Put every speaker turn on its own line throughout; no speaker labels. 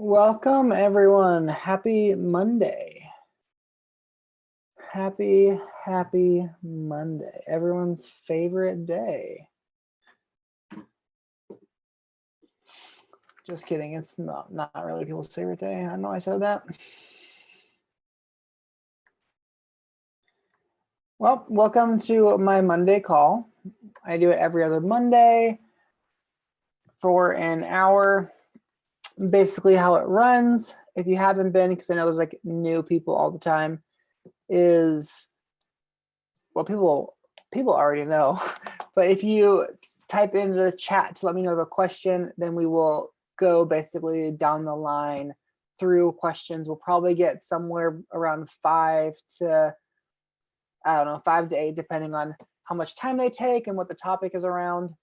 Welcome, everyone. Happy Monday. Happy Monday. Everyone's favorite day. Just kidding. It's not really people's favorite day. I know I said that. Well, welcome to my Monday call. I do it every other Monday for an hour. Basically how it runs, if you haven't been, because I know there's like new people all the time, is, well, people already know, but if you type into the chat to let me know of a question, then we will go basically down the line through questions. We'll probably get somewhere around 5 to 8, depending on how much time they take and what the topic is around.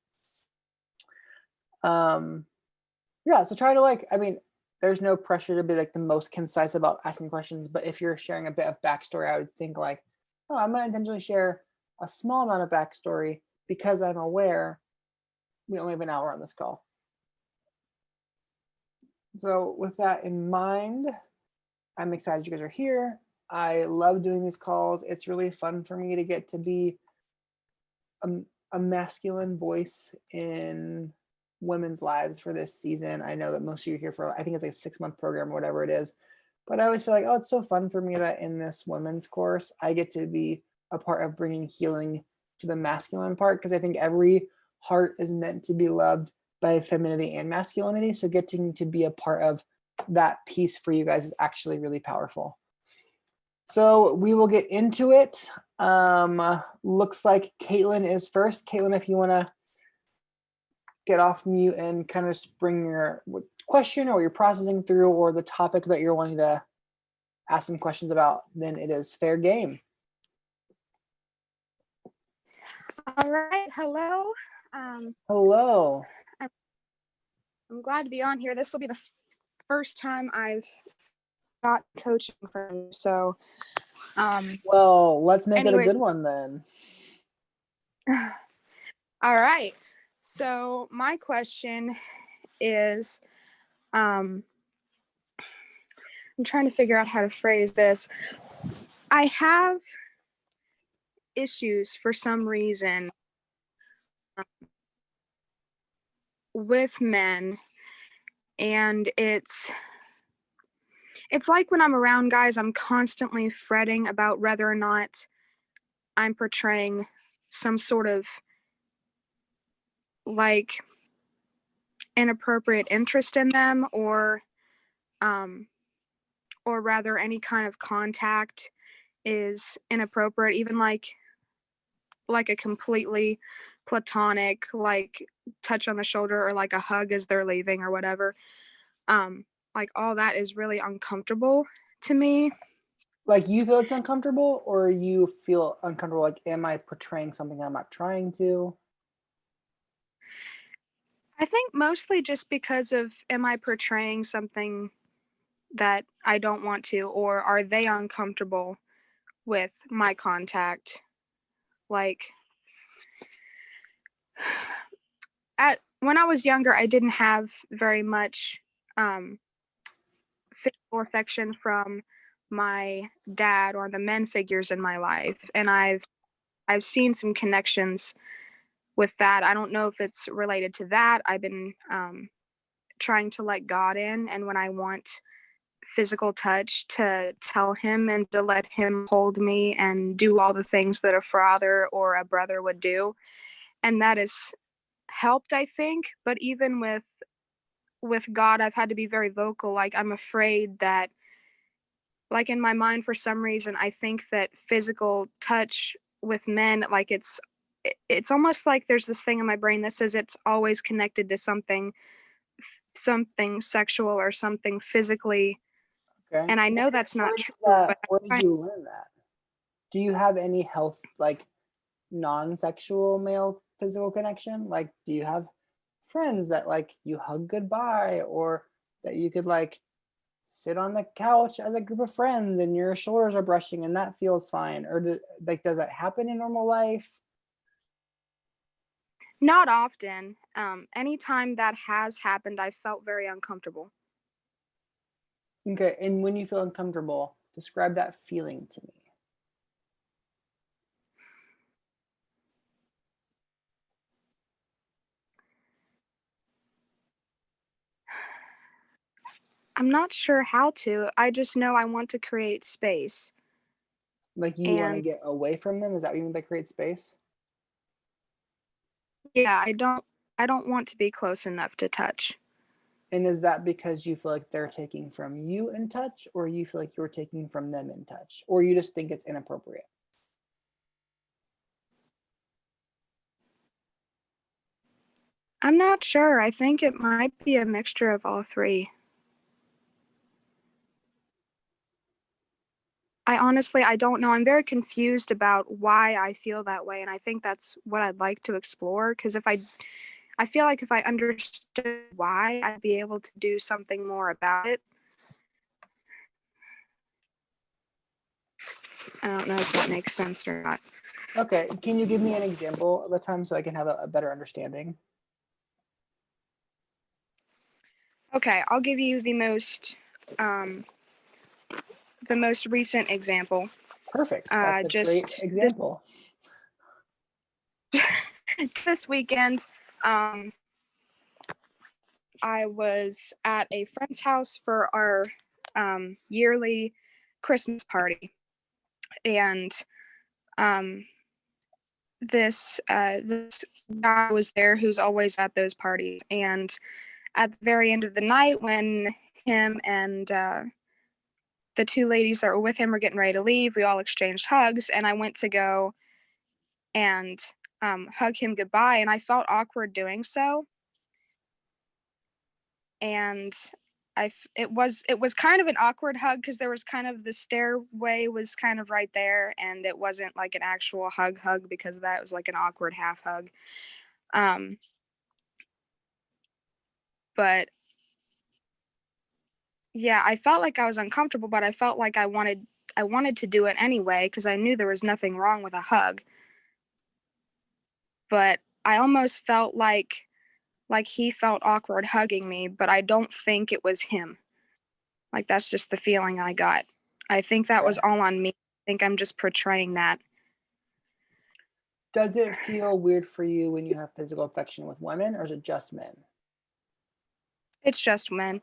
Yeah, so try to there's no pressure to be like the most concise about asking questions, but if you're sharing a bit of backstory, I would think like, oh, I'm gonna intentionally share a small amount of backstory because I'm aware we only have an hour on this call. So with that in mind, I'm excited you guys are here. I love doing these calls. It's really fun for me to get to be a masculine voice in women's lives for this season. I know that most of you are here for, I think it's like a 6-month program or whatever it is, but I always feel like, oh, it's so fun for me that in this women's course, I get to be a part of bringing healing to the masculine part, because I think every heart is meant to be loved by femininity and masculinity. So getting to be a part of that piece for you guys is actually really powerful. So we will get into it. Looks like Caitlin is first. Caitlin, if you want to get off mute and kind of bring your question or you're processing through or the topic that you're wanting to ask some questions about, then it is fair game.
All right. Hello.
Hello.
I'm glad to be on here. This will be the first time I've got coaching from you. So,
well, let's make it a good one then.
All right. So my question is, I'm trying to figure out how to phrase this. I have issues for some reason with men, and it's like when I'm around guys, I'm constantly fretting about whether or not I'm portraying some sort of like inappropriate interest in them, or rather any kind of contact is inappropriate, even like a completely platonic like touch on the shoulder or like a hug as they're leaving or whatever. Like all that is really uncomfortable to me.
Like you feel it's uncomfortable, or you feel uncomfortable like, am I portraying something I'm not trying to?
I think mostly just because of, am I portraying something that I don't want to, or are they uncomfortable with my contact? Like when I was younger, I didn't have very much physical affection from my dad or the men figures in my life, and I've seen some connections with that. I don't know if it's related to that. I've been trying to let God in, and when I want physical touch, to tell him and to let him hold me and do all the things that a father or a brother would do, and that has helped, I think. But even with God, I've had to be very vocal. Like, I'm afraid that, like, in my mind, for some reason, I think that physical touch with men, like, it's almost like there's this thing in my brain that says it's always connected to something sexual or something physically.
Okay.
And I know that's not true. But
Where did you learn that? Do you have any health, like non-sexual male physical connection? Like, do you have friends that like you hug goodbye, or that you could like sit on the couch as a group of friends and your shoulders are brushing and that feels fine? Or does that happen in normal life?
Not often. Anytime that has happened, I felt very uncomfortable.
Okay, and when you feel uncomfortable, describe that feeling to me.
I'm not sure how to. I just know I want to create space.
Like you want to
And
get away from them? Is that what you mean by create space?
yeah, I don't want to be close enough to touch.
And is that because you feel like they're taking from you in touch, or you feel like you're taking from them in touch, or you just think it's inappropriate?
I'm not sure. I think it might be a mixture of all three. I don't know. I'm very confused about why I feel that way, and I think that's what I'd like to explore. Because I feel like if I understood why, I'd be able to do something more about it. I don't know if that makes sense or not.
Okay, can you give me an example of a time so I can have a better understanding?
Okay, I'll give you um, the most recent example.
Perfect. That's a great
Just
example.
this weekend, um, I was at a friend's house for our yearly Christmas party, and um, this guy was there who's always at those parties. And at the very end of the night, when him and the two ladies that were with him were getting ready to leave, we all exchanged hugs, and I went to go and hug him goodbye, and I felt awkward doing so. And it was kind of an awkward hug because there was kind of the stairway was kind of right there, and it wasn't like an actual hug because that was like an awkward half hug. Um, but yeah, I felt like I was uncomfortable, but I felt like I wanted to do it anyway because I knew there was nothing wrong with a hug. But I almost felt like he felt awkward hugging me, but I don't think it was him. Like that's just the feeling I got. I think that was
Okay.
all on me. I think I'm just portraying that.
Does it feel weird for you when you have physical affection with women, or is it just men?
It's just men.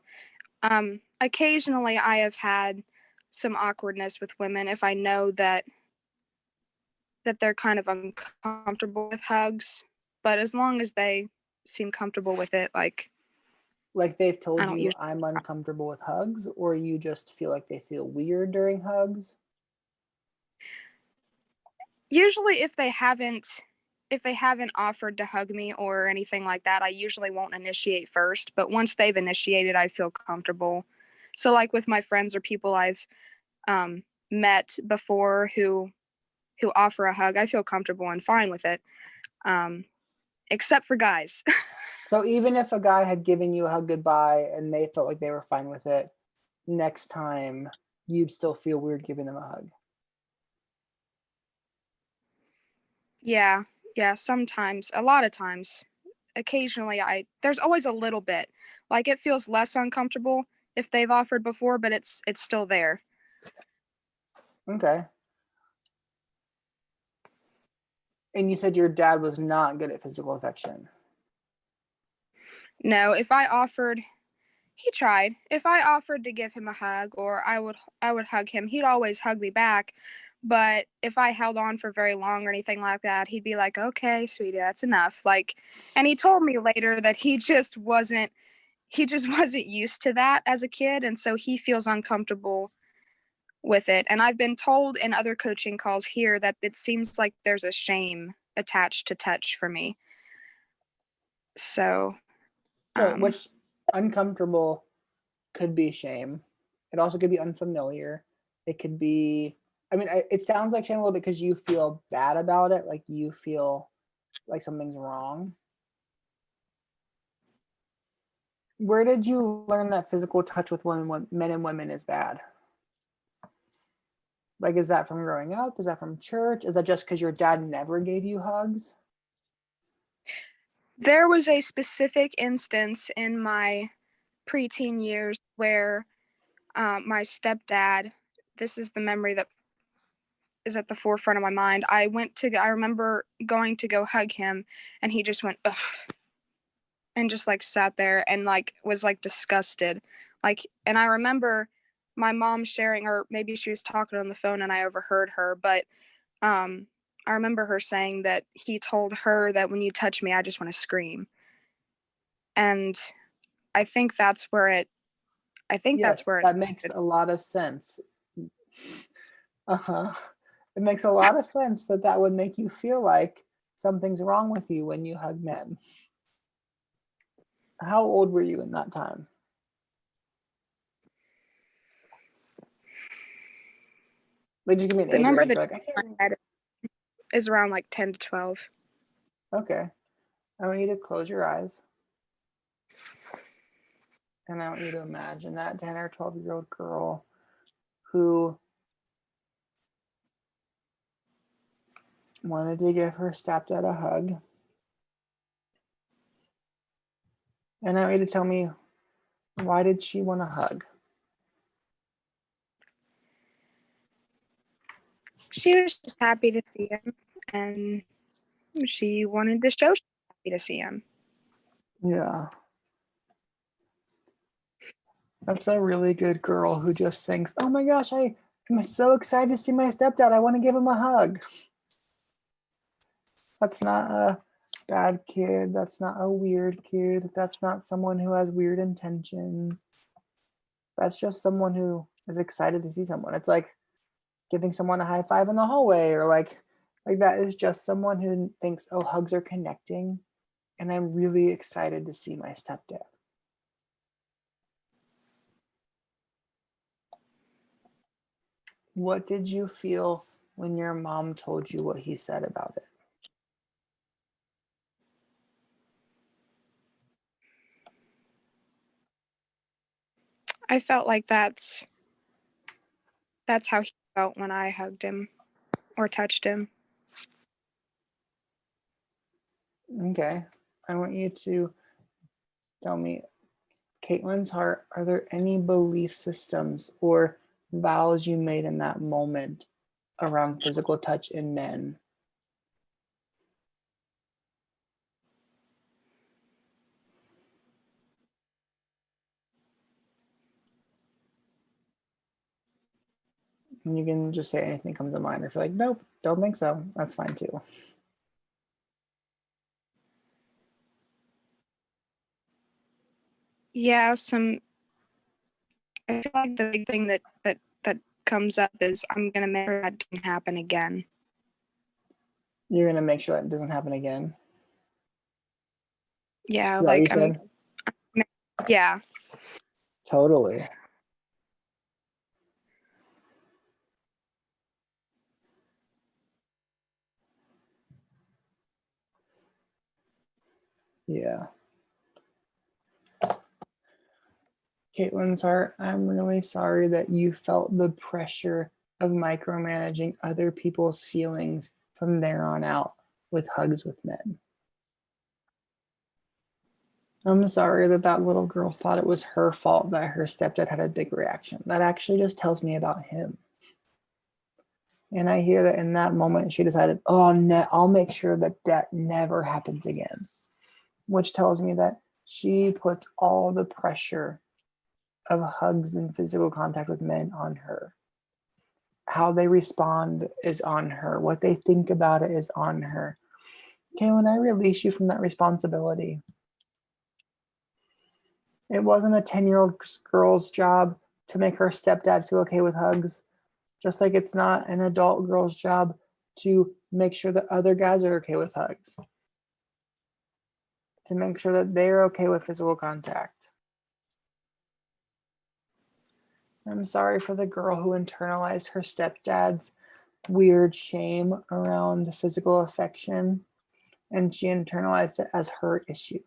Occasionally I have had some awkwardness with women if I know that they're kind of uncomfortable with hugs, but as long as they seem comfortable with it, like
Like they've
I
told
don't
you,
usually.
I'm uncomfortable with hugs, or you just feel like they feel weird during hugs?
Usually if they haven't offered to hug me or anything like that, I usually won't initiate first, but once they've initiated, I feel comfortable. So like with my friends or people I've um met before who offer a hug, I feel comfortable and fine with it. Um except for guys.
So even if a guy had given you a hug goodbye and they felt like they were fine with it, next time you'd still feel weird giving them a hug.
Yeah. Yeah, sometimes, a lot of times. Occasionally there's always a little bit. Like it feels less uncomfortable if they've offered before, but it's still there.
Okay. And you said your dad was not good at physical affection.
No, if I offered he tried. If I offered to give him a hug or I would hug him, he'd always hug me back. But if I held on for very long or anything like that, he'd be like, "Okay, sweetie, that's enough." Like, and he told me later that he just wasn't used to that as a kid, and so he feels uncomfortable with it. And I've been told in other coaching calls here that it seems like there's a shame attached to touch for me. So,
Right,
um
which uncomfortable could be shame. It also could be unfamiliar. It could be, I mean, it sounds like shame a little bit because you feel bad about it, like you feel like something's wrong. Where did you learn that physical touch with women, men and women is bad? Like, is that from growing up? Is that from church? Is that just because your dad never gave you hugs?
there was a specific instance in my preteen years where my stepdad, this is the memory that is at the forefront of my mind. I remember going to go hug him, and he just went, ugh, and just like sat there and like was like disgusted. Like, and I remember my mom sharing, or maybe she was talking on the phone and I overheard her, but I remember her saying that he told her that when you touch me, I just want to scream. And I think that's where it, I think
Yes,
that's where it
that makes
started.
a lot of sense. Uh-huh. It makes a lot of sense that that would make you feel like something's wrong with you when you hug men. How old were you in that time? Like, just give me an
The
age
number
range.
that
You're like, I can't remember.
I had is around like 10 to 12.
Okay. I want you to close your eyes. And I want you to imagine that 10 or 12-year-old girl who wanted to give her stepdad a hug. And I want you to tell me, why did she want a hug?
She was just happy to see him, and she wanted to show she was happy to see him.
Yeah. That's a really good girl who just thinks, oh my gosh, I am so excited to see my stepdad. I want to give him a hug. That's not a bad kid. That's not a weird kid. That's not someone who has weird intentions. That's just someone who is excited to see someone. It's like giving someone a high five in the hallway, or like that is just someone who thinks, oh, hugs are connecting, and I'm really excited to see my stepdad. What did you feel when your mom told you what he said about it?
I felt like that's how he felt when I hugged him or touched him.
Okay. I want you to tell me, Caitlin's heart, are there any belief systems or vows you made in that moment around physical touch in men? And you can just say anything comes to mind. Or if you're like, nope, don't think so, that's fine too.
Yeah, I feel like the big thing that comes up is I'm gonna make sure that doesn't happen again.
You're gonna make sure that doesn't happen again.
Yeah,
Is that what you
like
said?
yeah.
Totally. Yeah. Caitlin's heart, I'm really sorry that you felt the pressure of micromanaging other people's feelings from there on out with hugs with men. I'm sorry that that little girl thought it was her fault that her stepdad had a big reaction. That actually just tells me about him. And I hear that in that moment, she decided, oh, I'll make sure that that never happens again, which tells me that she puts all the pressure of hugs and physical contact with men on her. How they respond is on her. What they think about it is on her. Okay, when I release you from that responsibility, it wasn't a 10-year-old girl's job to make her stepdad feel okay with hugs, just like it's not an adult girl's job to make sure that other guys are okay with hugs, to make sure that they're okay with physical contact. I'm sorry for the girl who internalized her stepdad's weird shame around physical affection, and she internalized it as her issue.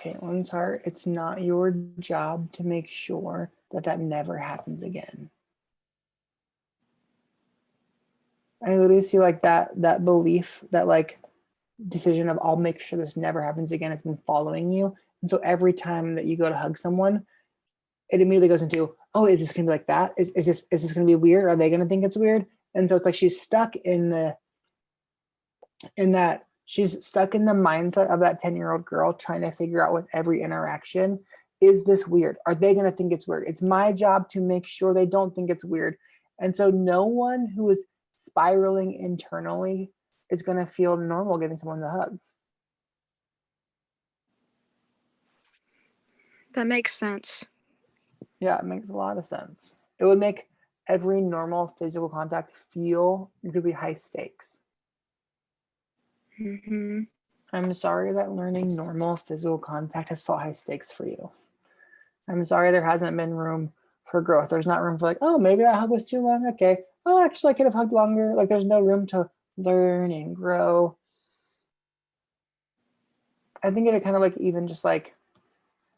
Caitlin's heart, it's not your job to make sure that that never happens again. I literally see like that belief, that like decision of I'll make sure this never happens again, it's been following you. And so every time that you go to hug someone, it immediately goes into, oh, is this gonna be like that? Is this gonna be weird? Are they gonna think it's weird? And so it's like she's stuck in that she's stuck in the mindset of that 10-year-old girl trying to figure out with every interaction, is this weird? Are they gonna think it's weird? It's my job to make sure they don't think it's weird. And so no one who is spiraling internally is gonna feel normal giving someone a hug.
That makes sense.
Yeah, it makes a lot of sense. It would make every normal physical contact feel it could be high stakes.
Mm-hmm.
I'm sorry that learning normal physical contact has felt high stakes for you. I'm sorry there hasn't been room for growth. There's not room for like, oh, maybe that hug was too long. Okay. Oh, actually, I could have hugged longer. Like, there's no room to learn and grow. I think of it kind of like even just like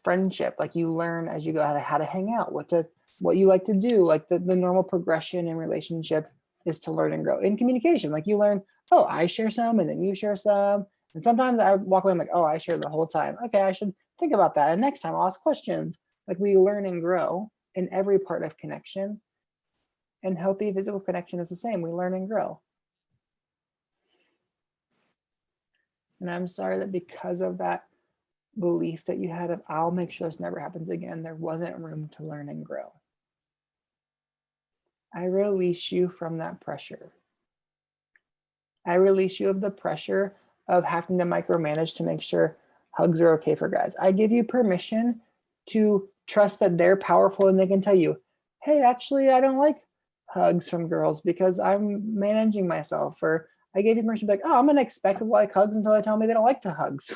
friendship. Like, you learn as you go how to hang out, what you like to do. Like the normal progression in relationship is to learn and grow. In communication, like you learn, oh, I share some and then you share some. And sometimes I walk away, I'm like, oh, I share the whole time. Okay, I should think about that. And next time I'll ask questions. Like, we learn and grow in every part of connection. And healthy physical connection is the same. We learn and grow. And I'm sorry that because of that belief that you had of, I'll make sure this never happens again, there wasn't room to learn and grow. I release you from that pressure. I release you of the pressure of having to micromanage to make sure hugs are okay for guys. I give you permission to trust that they're powerful and they can tell you, hey, actually, I don't like hugs from girls because I'm managing myself. Or I gave you permission to be like, oh, I'm going to expect to like hugs until they tell me they don't like the hugs.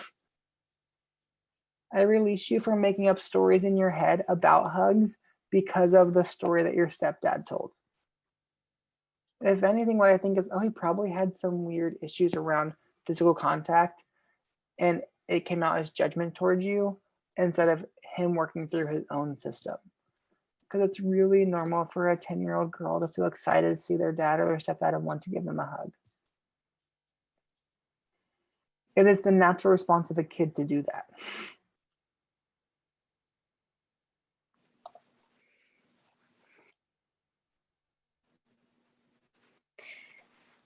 I release you from making up stories in your head about hugs because of the story that your stepdad told. If anything, what I think is, oh, he probably had some weird issues around physical contact and it came out as judgment towards you instead of him working through his own system. Because it's really normal for a 10-year-old girl to feel excited to see their dad or their stepdad and want to give them a hug. It is the natural response of a kid to do that.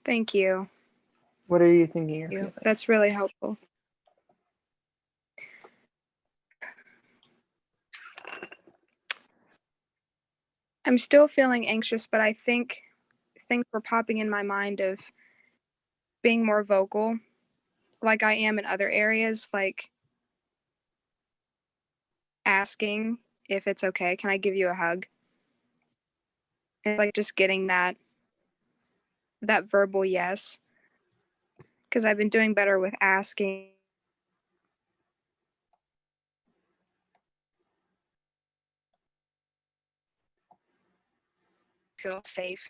Thank you.
What are you thinking you're feeling?
That's really helpful. I'm still feeling anxious, but I think things were popping in my mind of being more vocal, like I am in other areas, like asking if it's okay, can I give you a hug? And like just getting that verbal yes. Because I've been doing better with asking. Feel safe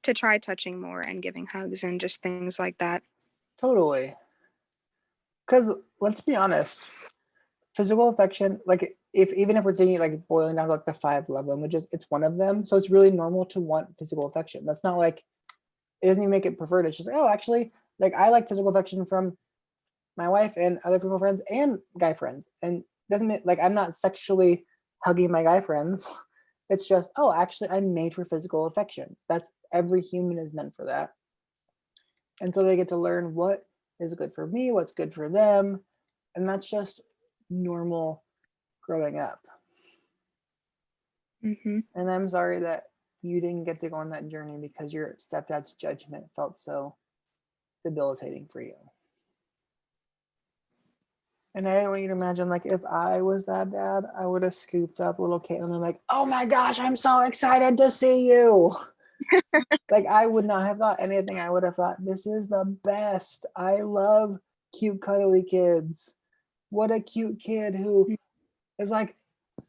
to try touching more and giving hugs and just things like that.
Totally. Because let's be honest, physical affection, like even if we're taking like boiling down to like the 5 love languages, it's one of them. So it's really normal to want physical affection. That's not like, it doesn't even make it preferred. It's just like, oh, actually, like I like physical affection from my wife and other female friends and guy friends. And it doesn't mean like I'm not sexually hugging my guy friends. It's just, oh, actually, I'm made for physical affection. That's, every human is meant for that. And so they get to learn what is good for me, what's good for them. And that's just normal growing up.
Mm-hmm.
And I'm sorry that you didn't get to go on that journey because your stepdad's judgment felt so debilitating for you. And I didn't want you to imagine, like, if I was that dad, I would have scooped up little Caitlin and like, oh my gosh, I'm so excited to see you. Like, I would not have thought anything. I would have thought, this is the best. I love cute, cuddly kids. What a cute kid who is like,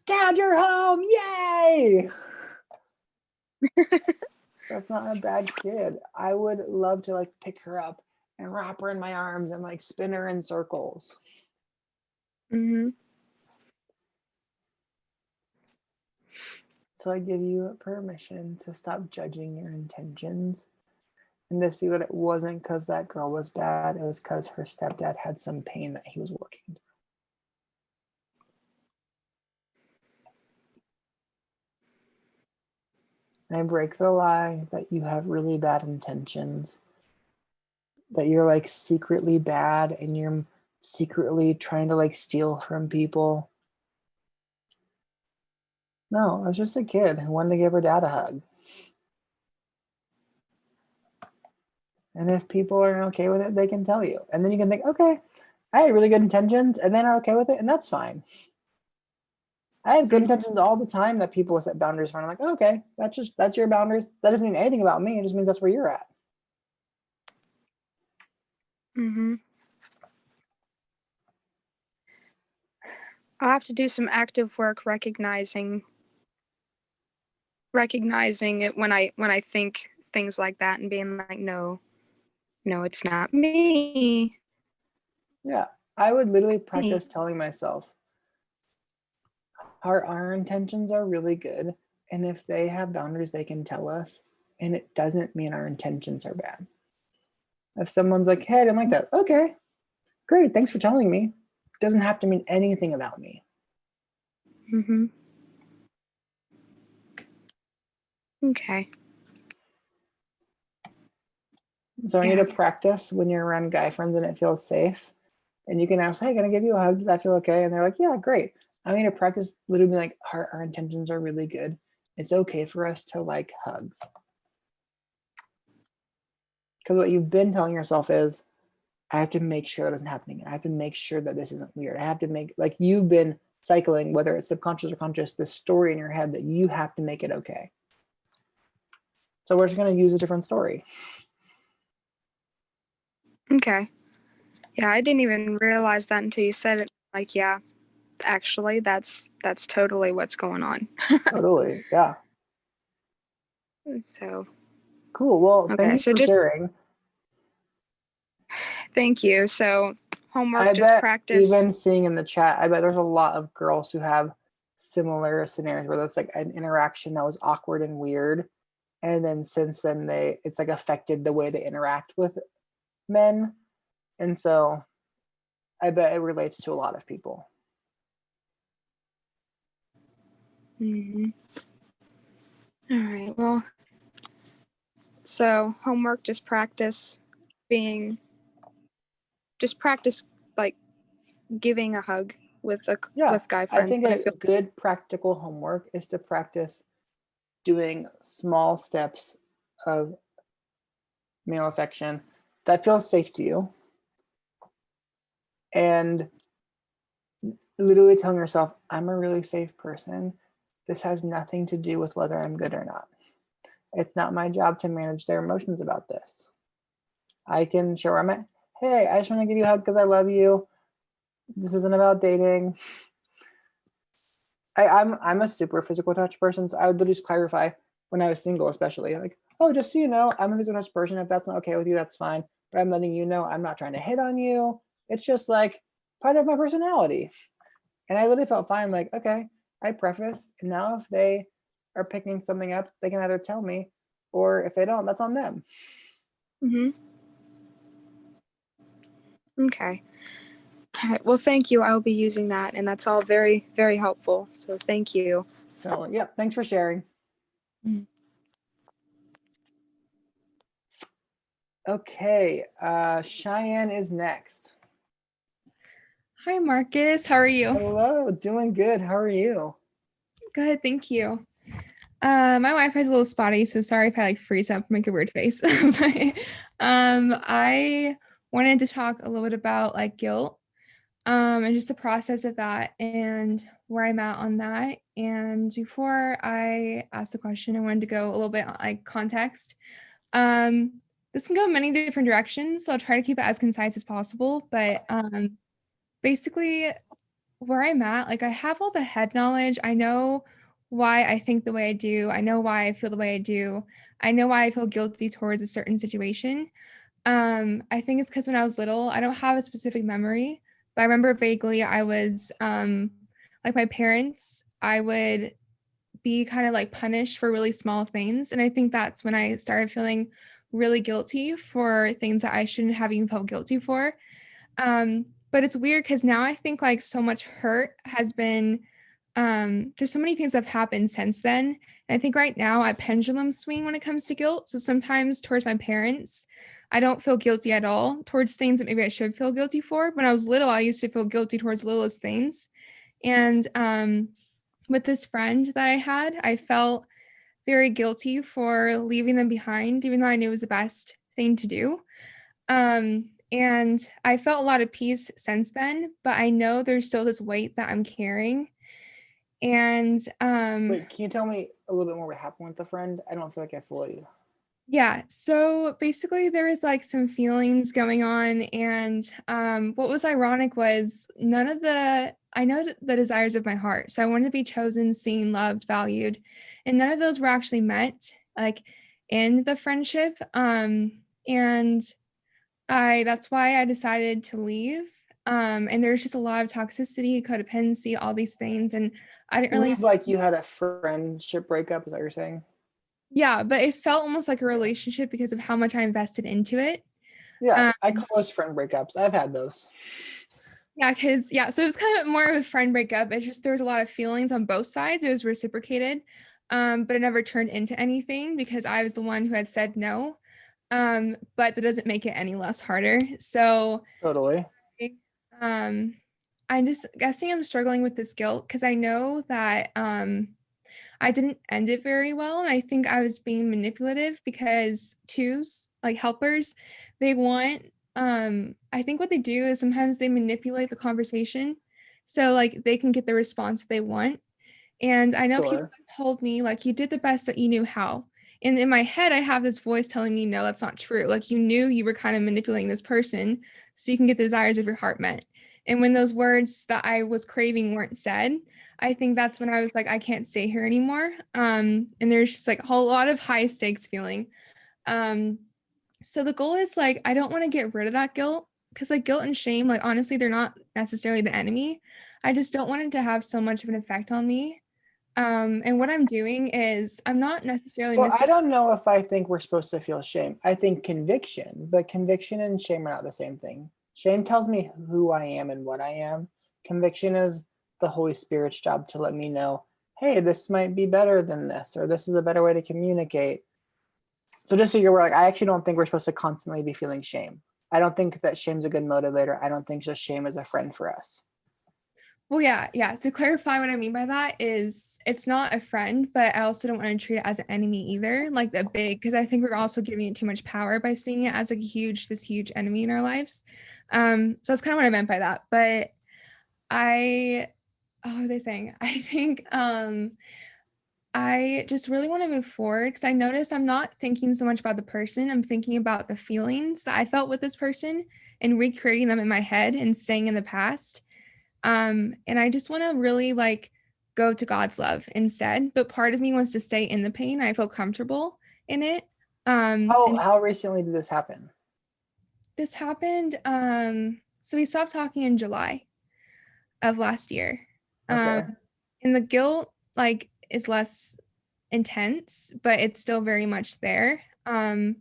Dad, you're home. Yay. That's not a bad kid. I would love to like pick her up and wrap her in my arms and like spin her in circles.
Mhm.
So I give you permission to stop judging your intentions and to see that it wasn't because that girl was bad. It was because her stepdad had some pain that he was working through. And I break the lie that you have really bad intentions, that you're like secretly bad and you're secretly trying to like steal from people. No, that's just a kid who wanted to give her dad a hug. And if people aren't okay with it, they can tell you. And then you can think, okay, I had really good intentions and they're not okay with it, and that's fine. I have good intentions all the time that people set boundaries for. And I'm like, okay, that's your boundaries. That doesn't mean anything about me. It just means that's where you're at.
Mhm. I'll have to do some active work recognizing it when I think things like that and being like, no, it's not me.
Yeah. I would literally practice telling myself our intentions are really good. And if they have boundaries, they can tell us. And it doesn't mean our intentions are bad. If someone's like, hey, I didn't like that. Okay, great. Thanks for telling me. It doesn't have to mean anything about me.
Mhm. Okay.
So I need
Yeah.
to practice when you're around guy friends and it feels safe. And you can ask, hey, can I give you a hug? Does that feel okay? And they're like, yeah, great. I need to practice literally like our intentions are really good. It's okay for us to like hugs. Because what you've been telling yourself is, I have to make sure that isn't happening. I have to make sure that this isn't weird. I have to make, like, you've been cycling, whether it's subconscious or conscious, this story in your head that you have to make it okay. So we're just going to use a different story.
Okay. Yeah, I didn't even realize that until you said it. Like, yeah, actually, that's totally what's going on.
Totally. Yeah.
So,
Cool. Well, thank
okay.
you
So
for
just
sharing.
thank you. So homework,
I
just
bet
practice.
even seeing in the chat, I bet there's a lot of girls who have similar scenarios where there's like an interaction that was awkward and weird. And then since then it's like affected the way they interact with men. And so I bet it relates to a lot of people.
Mhm. All right. Well, so homework, just practice like giving a hug with
Yeah.
guy
I
friends
think
when I
a
feel.
good practical homework is to practice doing small steps of male affection that feels safe to you. And literally telling yourself, I'm a really safe person. This has nothing to do with whether I'm good or not. It's not my job to manage their emotions about this. I can show where I'm at. Hey, I just want to give you a hug because I love you. This isn't about dating. I'm a super physical touch person, so I would literally just clarify when I was single, especially like, oh, just so you know, I'm a physical touch person. If that's not okay with you, that's fine. But I'm letting you know I'm not trying to hit on you. It's just like part of my personality. And I literally felt fine, like, okay, I preface, and now if they are picking something up, they can either tell me, or if they don't, that's on them.
Mhm. Okay. All right. Well, thank you. I will be using that, and that's all very, very helpful. So thank you.
So, yeah, thanks for sharing.
Mhm.
Okay, Cheyenne is next.
Hi, Marcus. How are you?
Hello, doing good. How are you?
Good, thank you. My Wi-Fi is a little spotty, so sorry if I like freeze up, make a weird face. But I wanted to talk a little bit about like guilt, and just the process of that and where I'm at on that. And before I ask the question, I wanted to go a little bit on like context. This can go many different directions, so I'll try to keep it as concise as possible. But basically, where I'm at, like I have all the head knowledge. I know why I think the way I do. I know why I feel the way I do. I know why I feel guilty towards a certain situation. I think it's because when I was little, I don't have a specific memory, But I remember vaguely I was like my parents, I would be kind of like punished for really small things. And I think that's when I started feeling really guilty for things that I shouldn't have even felt guilty for. But it's weird because now I think like so much hurt has been there's so many things that have happened since then. And I think right now I pendulum swing when it comes to guilt. So sometimes towards my parents, I don't feel guilty at all towards things that maybe I should feel guilty for. When I was little, I used to feel guilty towards littlest things. And with this friend that I had, I felt very guilty for leaving them behind, even though I knew it was the best thing to do. And I felt a lot of peace since then, but I know there's still this weight that I'm carrying. And
Wait, can you tell me a little bit more what happened with the friend? I don't feel like I fully.
yeah, so basically there was like some feelings going on, and what was ironic was none of the I know the desires of my heart. So I wanted to be chosen, seen, loved, valued, and none of those were actually met like in the friendship. And I that's why I decided to leave. And there's just a lot of toxicity, codependency, all these things, and I didn't
It
really
was like you had a friendship breakup, is that what you're saying?
yeah, but it felt almost like a relationship because of how much I invested into it.
Yeah,
Um,
I call those friend breakups. I've had those.
yeah, because yeah, so it was kind of more of a friend breakup. It's just there was a lot of feelings on both sides. It was reciprocated, but it never turned into anything because I was the one who had said no. But that doesn't make it any less harder. So,
Totally.
um, I'm just guessing I'm struggling with this guilt because I know that I didn't end it very well. And I think I was being manipulative because twos, like helpers, they want, I think what they do is sometimes they manipulate the conversation so like they can get the response they want. And I know people
Sure.
have told me like you did the best that you knew how. And in my head, I have this voice telling me, no, that's not true. Like you knew you were kind of manipulating this person so you can get the desires of your heart met. And when those words that I was craving weren't said, I think that's when I was like, I can't stay here anymore. And there's just like a whole lot of high stakes feeling. Um, so the goal is like, I don't want to get rid of that guilt because like guilt and shame, like honestly, they're not necessarily the enemy. I just don't want it to have so much of an effect on me. And what I'm doing is I'm not necessarily
Well, I
missing.
don't know if I think we're supposed to feel shame. I think conviction, but conviction and shame are not the same thing. Shame tells me who I am and what I am. Conviction is the Holy Spirit's job to let me know, hey, this might be better than this, or this is a better way to communicate. So just so you're aware, like, I actually don't think we're supposed to constantly be feeling shame. I don't think that shame's a good motivator. I don't think just shame is a friend for us.
Well, yeah, yeah. To clarify what I mean by that is it's not a friend, but I also don't want to treat it as an enemy either, like the big, because I think we're also giving it too much power by seeing it as like a this huge enemy in our lives. So that's kind of what I meant by that. But I, oh, what was I saying? I think I just really want to move forward because I noticed I'm not thinking so much about the person. I'm thinking about the feelings that I felt with this person and recreating them in my head and staying in the past. And I just want to really like go to God's love instead. But part of me wants to stay in the pain. I feel comfortable in it. And
How recently did this happen?
this happened. So we stopped talking in July of last year. Um,
Okay.
and the guilt like is less intense, but it's still very much there. And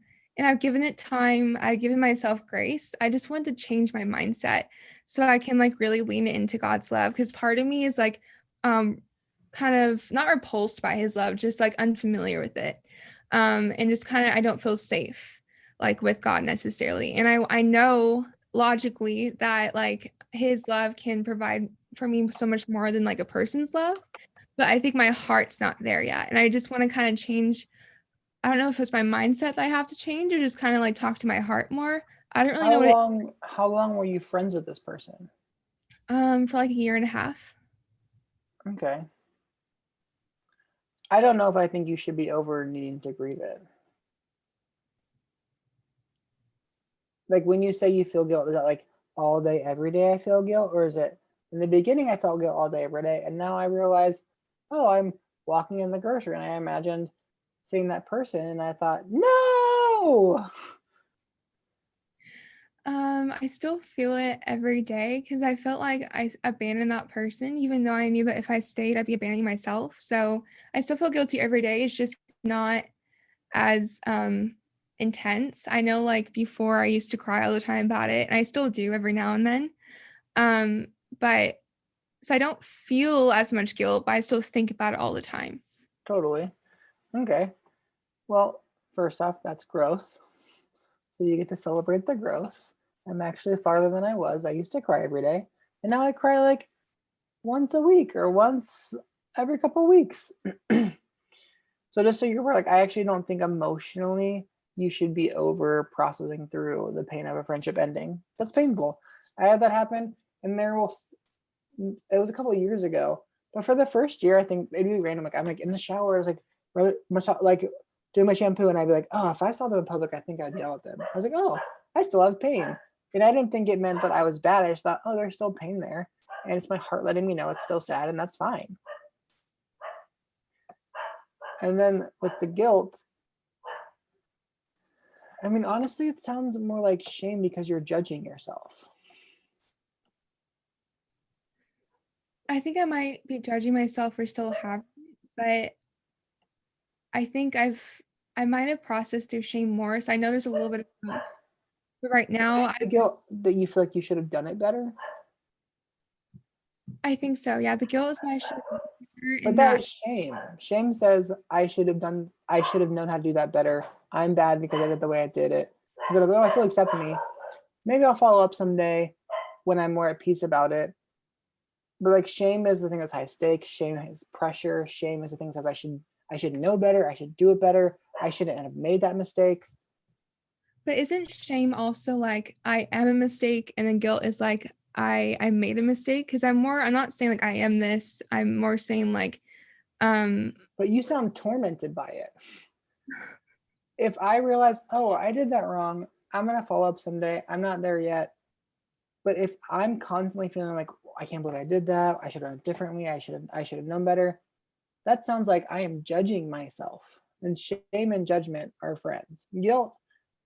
I've given it time. I've given myself grace. I just want to change my mindset so I can like really lean into God's love because part of me is like um kind of not repulsed by his love, just like unfamiliar with it. And just kind of I don't feel safe like with God necessarily. And I know logically that like his love can provide for me so much more than like a person's love, but I think my heart's not there yet. And I just want to kind of change. I don't know if it's my mindset that I have to change or just kind of like talk to my heart more. I don't really know what it
How long were you friends with this person?
for like a year and a half.
Okay. I don't know if I think you should be over needing to grieve it. Like when you say you feel guilt, is that like all day, every day I feel guilt? Or is it in the beginning I felt guilt all day, every day, and now I realize, oh, I'm walking in the grocery and I imagined seeing that person and I thought, no.
I still feel it every day because I felt like abandoned that person, even though I knew that if I stayed, I'd be abandoning myself. So I still feel guilty every day. It's just not as intense. I know like before I used to cry all the time about it, and I still do every now and then. Um, but so I don't feel as much guilt, but I still think about it all the time.
Totally. Okay. Well, first off, that's growth. So you get to celebrate the growth. I'm actually farther than I was. I used to cry every day, and now I cry like once a week or once every couple of weeks. So just so you're aware, like I actually don't think emotionally you should be over processing through the pain of a friendship ending. That's painful. I had that happen, and it was a couple of years ago. But for the first year, I think it'd be random. Like I'm like in the shower, I was like doing my shampoo, and I'd be like, oh, if I saw them in public, I think I'd yell at them. I was like, oh, I still have pain, and I didn't think it meant that I was bad. I just thought, oh, there's still pain there, and it's my heart letting me know it's still sad, and that's fine. And then with the guilt, I mean, honestly, it sounds more like shame because you're judging yourself.
I think I might be judging myself for still having it, but I think I might have processed through shame more. So I know there's a little bit of both. But right now,
The guilt that you feel like you should have done it better,
I think so. Yeah, the guilt is that I should have done better
but
and
that
that
is shame. Shame says I should have known how to do that better. I'm bad because I did it the way I did it. Instead of, oh, I feel accept me. Maybe I'll follow up someday when I'm more at peace about it. But like shame is the thing that's high stakes. Shame is pressure. Shame is the thing that says I should know better. I should do it better. I shouldn't have made that mistake.
but isn't shame also like I am a mistake and then guilt is like I made a mistake? Because I'm not saying like I am this. I'm more saying like
But you sound tormented by it. If I realize, oh, I did that wrong, I'm gonna follow up someday. I'm not there yet. But if I'm constantly feeling like I can't believe I did that, I should have done it differently, I should have known better, that sounds like I am judging myself. And shame and judgment are friends. Guilt,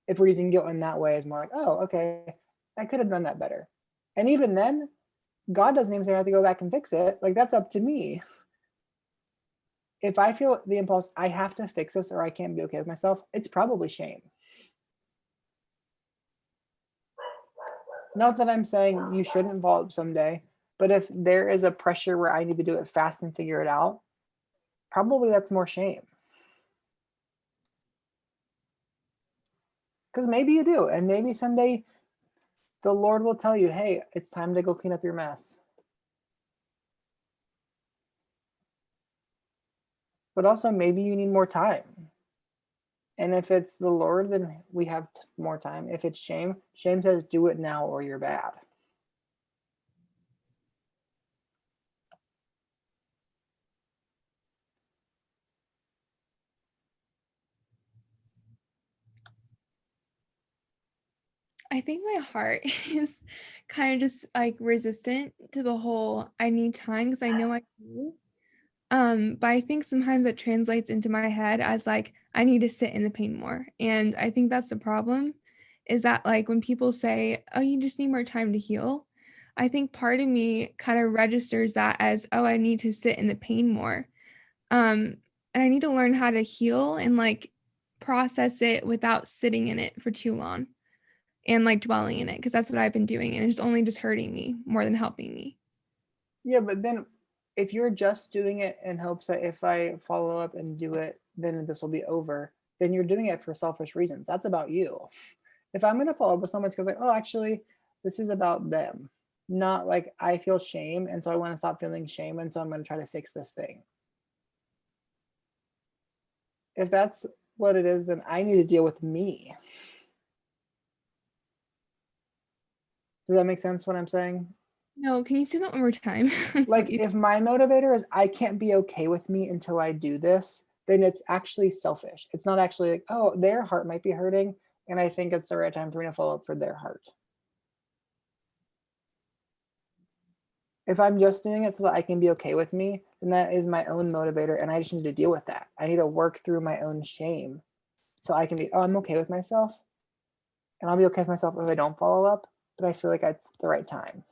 if we're using guilt in that way, is more like, oh, okay, I could have done that better. And even then, God doesn't even say I have to go back and fix it. Like that's up to me. If I feel the impulse, I have to fix this or I can't be okay with myself, it's probably shame. Not that I'm saying you shouldn't follow up someday, but if there is a pressure where I need to do it fast and figure it out, probably that's more shame. Because maybe you do, and maybe someday the Lord will tell you, hey, it's time to go clean up your mess. But also, maybe you need more time. And if it's the Lord, then we have more time. If it's shame, shame says do it now or you're bad.
I think my heart is kind of just like resistant to the whole I need time because I know I do. But I think sometimes it translates into my head as like I need to sit in the pain more. And I think that's the problem is that like when people say, "Oh, you just need more time to heal," I think part of me kind of registers that as, "Oh, I need to sit in the pain more." And I need to learn how to heal and like process it without sitting in it for too long and like dwelling in it because that's what I've been doing and it's only just hurting me more than helping me.
Yeah, but then if you're just doing it in hopes that if I follow up and do it, then this will be over, then you're doing it for selfish reasons. That's about you. If I'm going to follow up with someone, it's because, like, oh, actually, this is about them, not like I feel shame. And so I want to stop feeling shame. And so I'm going to try to fix this thing. If that's what it is, then I need to deal with me. Does that make sense what I'm saying?
No, can you say that one more time?
Like if my motivator is I can't be okay with me until I do this, then it's actually selfish. It's not actually like, oh, their heart might be hurting, and I think it's the right time for me to follow up for their heart. If I'm just doing it so that I can be okay with me, then that is my own motivator, and I just need to deal with that. I need to work through my own shame so I can be, oh, I'm okay with myself. And I'll be okay with myself if I don't follow up, but I feel like it's the right time.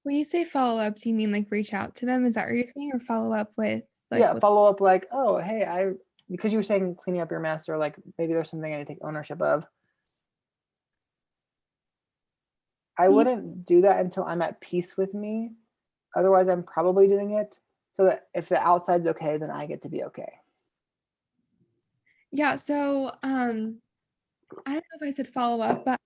When you say follow up, do you mean like reach out to them? Is that what you're saying, or follow up with
Yeah,
with
follow up like, oh, hey, because you were saying cleaning up your mess, or like maybe there's something I need to take ownership of. I
you-
wouldn't do that until I'm at peace with me. Otherwise, I'm probably doing it so that if the outside's okay, then I get to be okay.
Yeah, so I don't know if I said follow up, but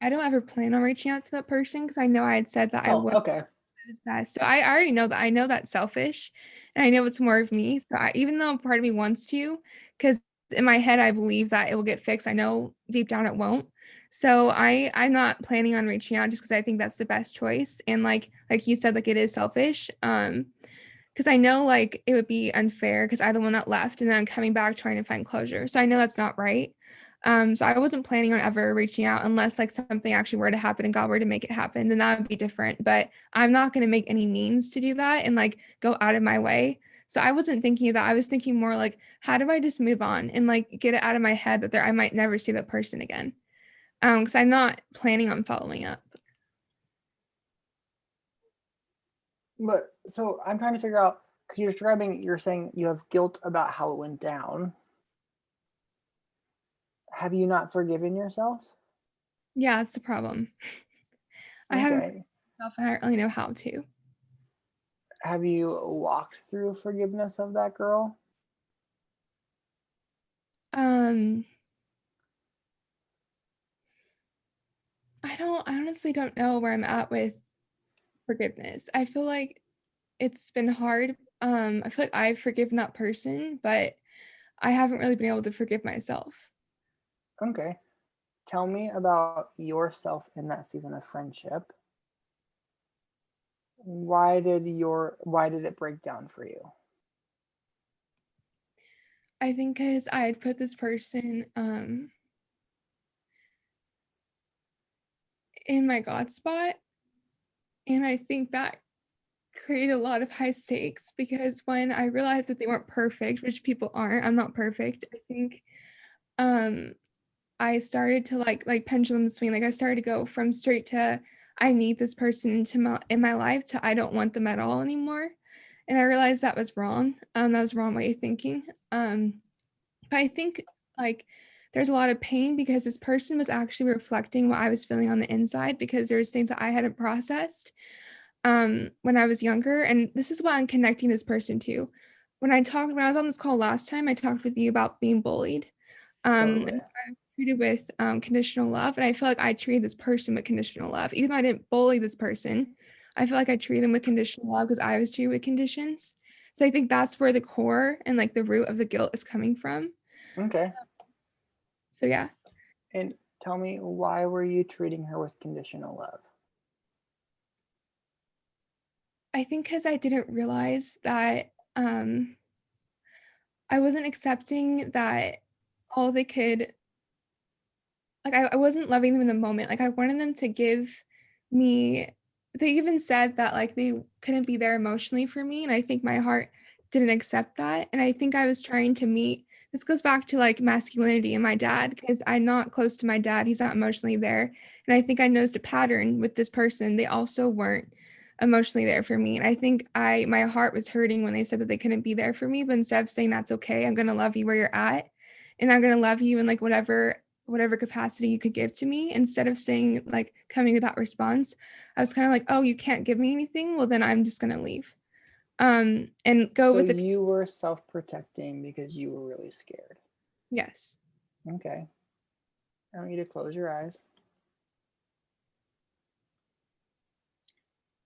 I don't ever plan on reaching out to that person because I know I had said that I
Oh,
would
okay.
his best. So I already know that. I know that's selfish, and I know it's more of me. So even though part of me wants to, because in my head I believe that it will get fixed. I know deep down it won't. So I'm not planning on reaching out just because I think that's the best choice. And like you said, like it is selfish. Because I know like it would be unfair because I'm the one that left and then I'm coming back trying to find closure. So I know that's not right. So I wasn't planning on ever reaching out unless like something actually were to happen and God were to make it happen, then that would be different. But I'm not going to make any means to do that and like go out of my way. So I wasn't thinking of that. I was thinking more like, how do I just move on and like get it out of my head that I might never see that person again? Because I'm not planning on following up.
But so I'm trying to figure out, because you're saying you have guilt about how it went down. Have you not forgiven yourself?
Yeah, that's the problem. I haven't
Okay.
myself and I don't really know how to.
Have you walked through forgiveness of that girl?
Um, I honestly don't know where I'm at with forgiveness. I feel like it's been hard. I feel like I've forgiven that person, but I haven't really been able to forgive myself.
Okay. Tell me about yourself in that season of friendship. Why did it break down for you?
I think because I had put this person in my God spot, and I think that created a lot of high stakes because when I realized that they weren't perfect, which people aren't, I'm not perfect. I think um I started to like pendulum swing. Like I started to go from straight to I need this person in my life to I don't want them at all anymore. And I realized that was wrong. That was the wrong way of thinking. But I think like there's a lot of pain because this person was actually reflecting what I was feeling on the inside because there's things that I hadn't processed when I was younger. And this is what I'm connecting this person to. When I was on this call last time, I talked with you about being bullied.
Totally.
Treated with conditional love, and I feel like I treated this person with conditional love. Even though I didn't bully this person, I feel like I treated them with conditional love because I was treated with conditions. So I think that's where the core and like the root of the guilt is coming from.
Okay.
So yeah,
And tell me, why were you treating her with conditional love?
I think because I didn't realize that I wasn't accepting that all they could like I wasn't loving them in the moment. Like I wanted them to give me they even said that like they couldn't be there emotionally for me. And I think my heart didn't accept that. And I think I was trying to meet this goes back to like masculinity and my dad, because I'm not close to my dad. He's not emotionally there. And I think I noticed a pattern with this person. They also weren't emotionally there for me. And I think my heart was hurting when they said that they couldn't be there for me. But instead of saying that's okay, I'm gonna love you where you're at. And I'm gonna love you in like whatever capacity you could give to me, instead of saying like coming with that response, I was kind of like, oh, you can't give me anything, well then I'm just gonna leave and go
So
with it.
you were self-protecting because you were really scared.
Yes.
Okay. I want you to close your eyes.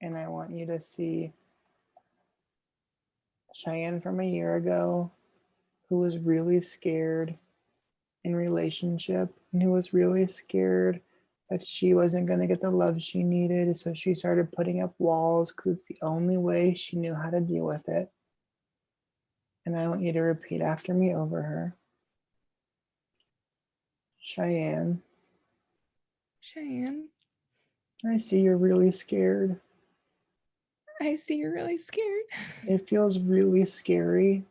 And I want you to see Cheyenne from a year ago who was really scared in relationship and who was really scared that she wasn't going to get the love she needed. So she started putting up walls because it's the only way she knew how to deal with it. And I want you to repeat after me over her. Cheyenne,
Cheyenne,
I see you're really scared.
I see you're really scared.
It feels really scary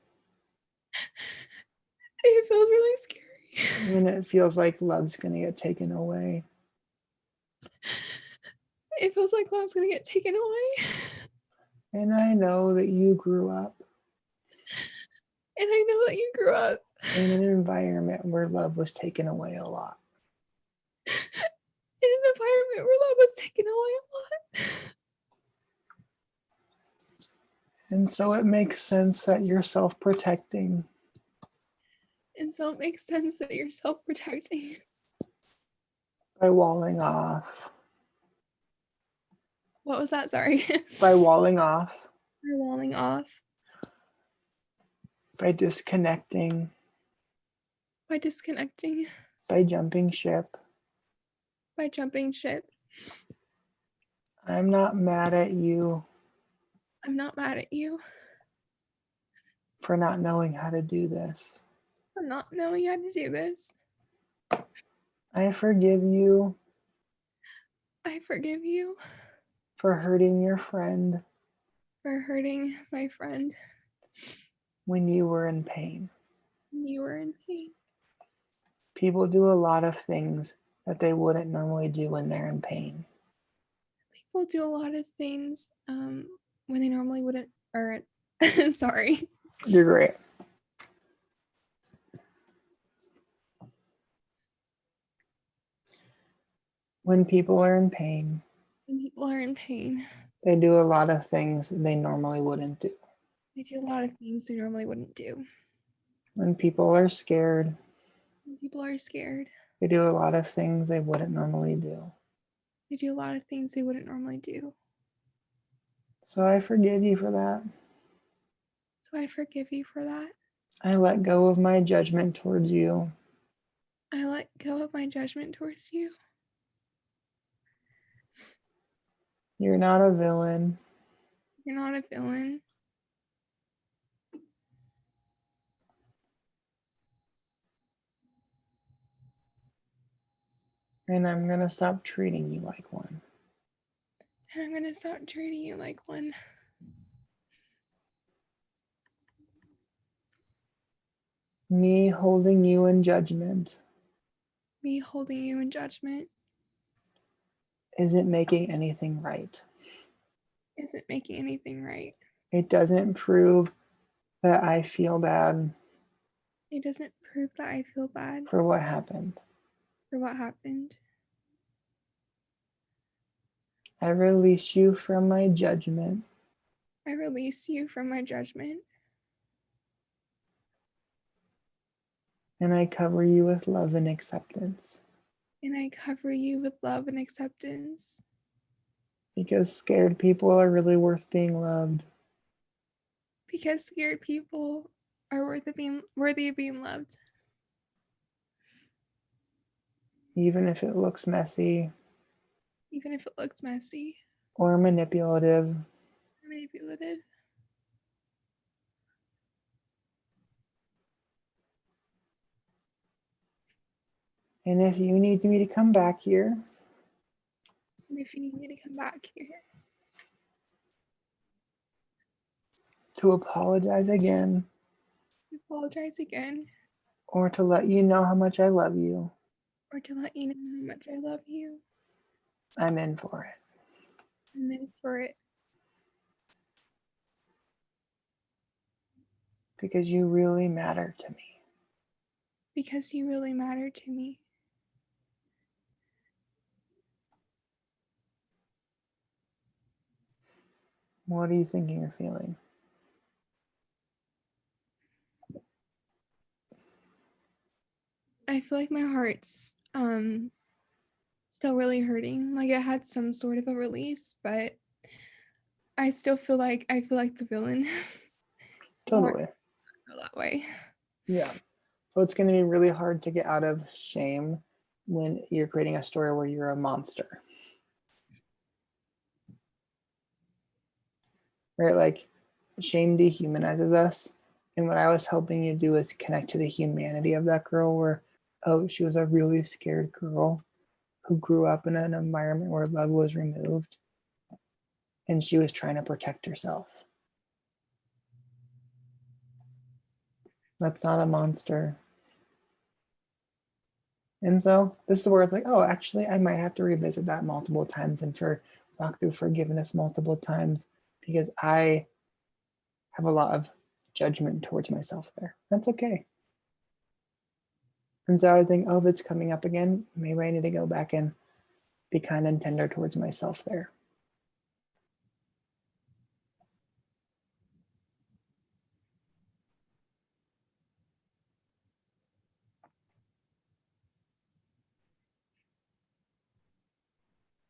It feels really scary.
when it feels like love's going to get taken away.
It feels like love's gonna get taken away.
And I know that you grew up
And I know that you grew up
in an environment where love was taken away a lot.
in an environment where love was taken away a lot.
And so it makes sense that you're self-protecting.
And so it makes sense that you're self-protecting
By walling off.
What was that? Sorry.
By walling off.
You're walling off.
By disconnecting.
By disconnecting.
By jumping ship.
By jumping ship.
I'm not mad at you
I'm not mad at you
for not knowing how to do this.
for not knowing how to do this.
I forgive you
I forgive you
for hurting your friend
for hurting my friend
when you were in pain.
when you were in pain.
People do a lot of things that they wouldn't normally do when they're in pain.
People do a lot of things when they normally wouldn't, or sorry.
You're great. When people are in pain,
When people are in pain,
they do a lot of things they normally wouldn't do.
they do a lot of things they normally wouldn't do.
When people are scared,
When people are scared,
they do a lot of things they wouldn't normally do.
they do a lot of things they wouldn't normally do.
So I forgive you for that.
So I forgive you for that.
I let go of my judgment towards you.
I let go of my judgment towards you.
You're not a villain.
You're not a villain.
And I'm going to stop treating you like one.
And I'm going to stop treating you like one.
Me holding you in judgment
Me holding you in judgment
isn't making anything right.
isn't making anything right.
It doesn't prove that I feel bad
It doesn't prove that I feel bad
for what happened.
for what happened.
I release you from my judgment.
I release you from my judgment.
And I cover you with love and acceptance.
And I cover you with love and acceptance.
Because scared people are really worth being loved.
Because scared people are worthy of being loved.
Even if it looks messy
Even if it looks messy
or manipulative.
or manipulative.
And if you need me to come back here
And if you need me to come back here
to apologize again
to apologize again
or to let you know how much I love you,
or to let you know how much I love you,
I'm in for it.
I'm in for it.
Because you really matter to me.
Because you really matter to me.
What are you thinking or feeling?
I feel like my heart's still really hurting. Like it had some sort of a release, but I still feel like the villain.
Totally.
Feel that way.
Yeah. So it's going to be really hard to get out of shame when you're creating a story where you're a monster. Right? Like shame dehumanizes us. And what I was helping you do is connect to the humanity of that girl where, oh, she was a really scared girl who grew up in an environment where love was removed. And she was trying to protect herself. That's not a monster. And so this is where it's like, oh, actually, I might have to revisit that multiple times. And for walk through forgiveness multiple times because I have a lot of judgment towards myself there. That's okay. And so I would think, oh, if it's coming up again, maybe I need to go back and be kind and tender towards myself there.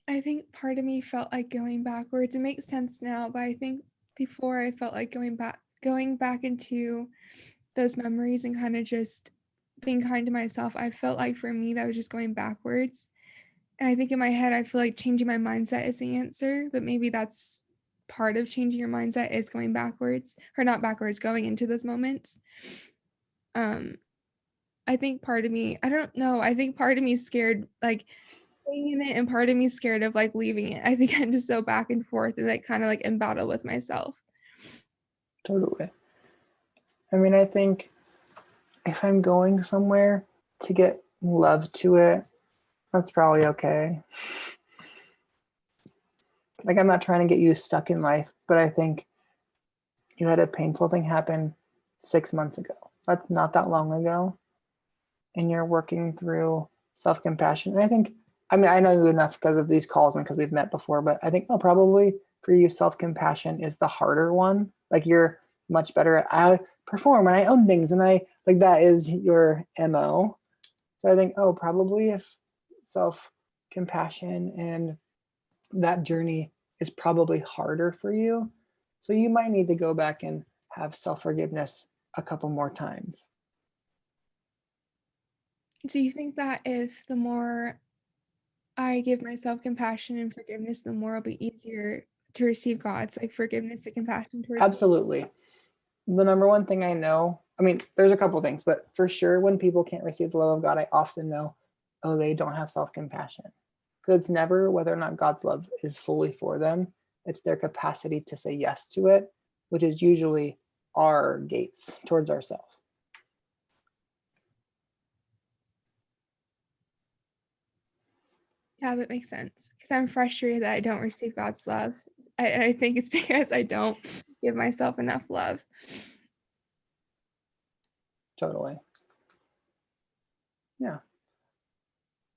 I think part of me felt like going backwards. It makes sense now, but I think before I felt like going back into those memories and kind of just being kind to myself. I felt like for me that was just going backwards. And I think in my head I feel like changing my mindset is the answer, but maybe that's part of changing your mindset is going backwards, or not backwards, going into those moments. I think part of me, I don't know, I think part of me is scared like staying in it, and part of me is scared of like leaving it. I think I'm just so back and forth and like kind of like in battle with myself.
Totally. I mean, I think if I'm going somewhere to get love to it, that's probably okay. Like, I'm not trying to get you stuck in life, but I think you had a painful thing happen 6 months ago. That's not that long ago. And you're working through self-compassion. And I think, I mean, I know you enough because of these calls and because we've met before, but I think, oh, probably for you, self-compassion is the harder one. Like, you're much better at, I perform and I own things and I, like, that is your MO. So I think, oh, probably if self-compassion and that journey is probably harder for you. So you might need to go back and have self-forgiveness a couple more times.
Do you think that if the more I give myself compassion and forgiveness, the more it'll be easier to receive God's like forgiveness and compassion towards me?
Absolutely. The number one thing I know, I mean, there's a couple things, but for sure, when people can't receive the love of God, I often know, oh, they don't have self-compassion. Because it's never whether or not God's love is fully for them. It's their capacity to say yes to it, which is usually our gates towards ourselves.
Yeah, that makes sense. Because I'm frustrated that I don't receive God's love. I think it's because I don't give myself enough love.
Totally. Yeah.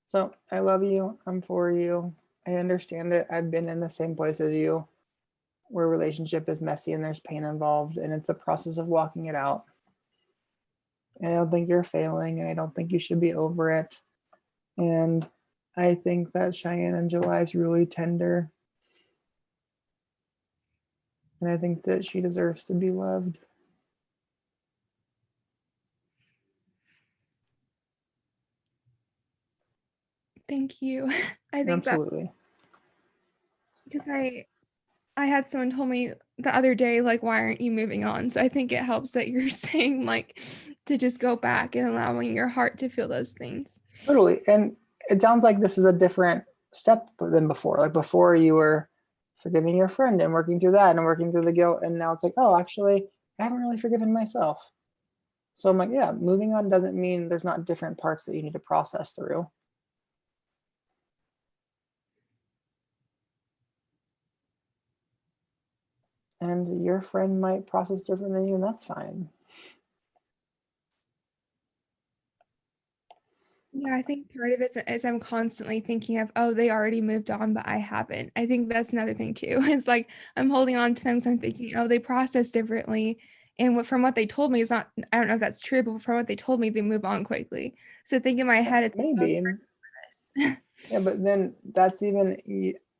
So I love you. I'm for you. I understand it. I've been in the same place as you where relationship is messy and there's pain involved and it's a process of walking it out. And I don't think you're failing and I don't think you should be over it. And I think that Cheyenne in July is really tender. And I think that she deserves to be loved.
Thank you. I think that
Absolutely.
because I had someone told me the other day, like, why aren't you moving on? So I think it helps that you're saying like to just go back and allowing your heart to feel those things.
Totally. And it sounds like this is a different step than before. Like, before you were forgiving your friend and working through that and working through the guilt. And now it's like, oh, actually, I haven't really forgiven myself. So I'm like, yeah, moving on doesn't mean there's not different parts that you need to process through. And your friend might process different than you, and that's fine.
Yeah, I think part of it is I'm constantly thinking of, oh, they already moved on, but I haven't. I think that's another thing too. It's like I'm holding on to them because I'm thinking, oh, they process differently. And from what they told me, is not, I don't know if that's true, but from what they told me, they move on quickly. So think in my head, it's like, oh,
Maybe.
you're this.
Yeah, but then that's even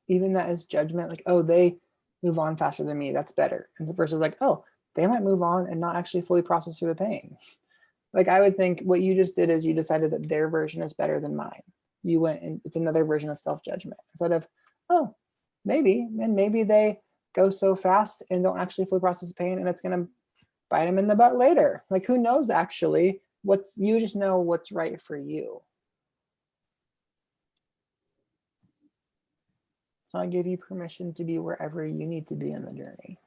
that is judgment. Like, oh, they move on faster than me. That's better. And the person's like, oh, they might move on and not actually fully process through the pain. Like, I would think what you just did is you decided that their version is better than mine. You went and it's another version of self-judgment instead of, oh, maybe, and maybe they go so fast and don't actually fully process the pain and it's going to bite them in the butt later. Like, who knows actually you just know what's right for you. So I give you permission to be wherever you need to be in the journey.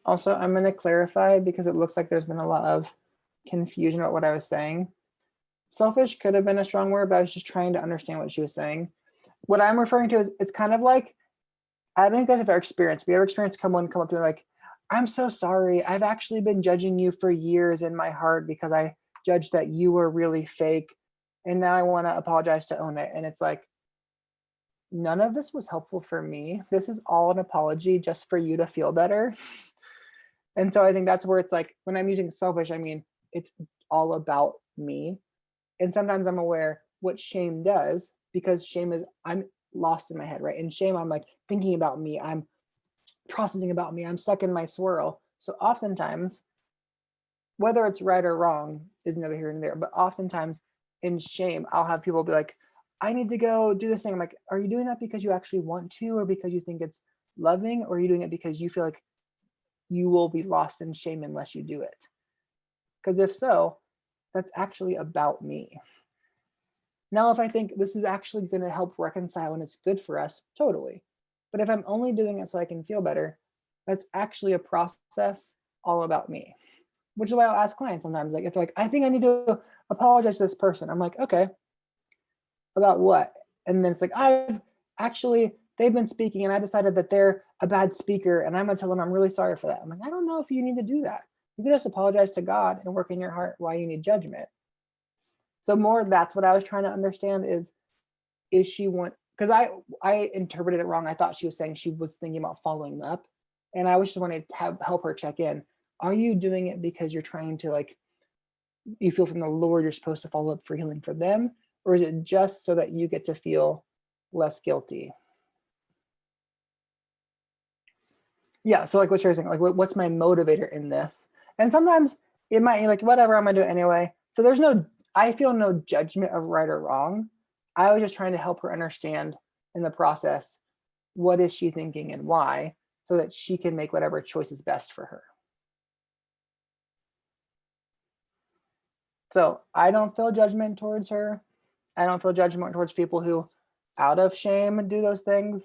Also, I'm going to clarify because it looks like there's been a lot of confusion about what I was saying. selfish could have been a strong word, but I was just trying to understand what she was saying. What I'm referring to is it's kind of like, I don't know if you guys have ever experienced, have you ever experienced someone come up to me like, I'm so sorry. I've actually been judging you for years in my heart because I judged that you were really fake. And now I want to apologize to own it. And it's like, none of this was helpful for me. This is all an apology just for you to feel better. And so I think that's where it's like, when I'm using selfish, I mean, it's all about me. And sometimes I'm aware what shame does, because shame is, I'm lost in my head, right? And shame, I'm like thinking about me. I'm processing about me. I'm stuck in my swirl. So oftentimes, whether it's right or wrong is neither here nor there, but oftentimes in shame, I'll have people be like, I need to go do this thing. I'm like, are you doing that because you actually want to, or because you think it's loving, or are you doing it because you feel like you will be lost in shame unless you do it? Because if so, that's actually about me. Now, if I think this is actually going to help reconcile and it's good for us, totally. But if I'm only doing it so I can feel better, that's actually a process all about me. Which is why I'll ask clients sometimes, like, if they're like, I think I need to apologize to this person. I'm like, okay, about what? And then it's like, they've been speaking and I decided that they're a bad speaker and I'm gonna tell them I'm really sorry for that. I'm like, I don't know if you need to do that. You can just apologize to God and work in your heart why you need judgment. So more, that's what I was trying to understand is she because I interpreted it wrong. I thought she was saying she was thinking about following up. And I was just wanting to help her check in. Are you doing it because you're trying to, like, you feel from the Lord you're supposed to follow up for healing for them? Or is it just so that you get to feel less guilty? Yeah, so like what you're saying, like what's my motivator in this? And sometimes it might be like, whatever, I'm gonna do it anyway. So I feel no judgment of right or wrong. I was just trying to help her understand in the process, what is she thinking and why, so that she can make whatever choice is best for her. So I don't feel judgment towards her. I don't feel judgment towards people who, out of shame, do those things.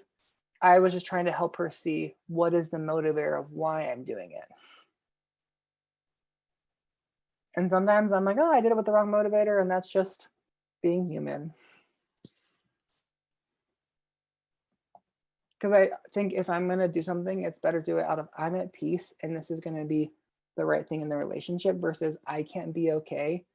I was just trying to help her see what is the motivator of why I'm doing it. And sometimes I'm like, oh, I did it with the wrong motivator, and that's just being human. Because I think if I'm going to do something, it's better to do it out of I'm at peace and this is going to be the right thing in the relationship, versus I can't be okay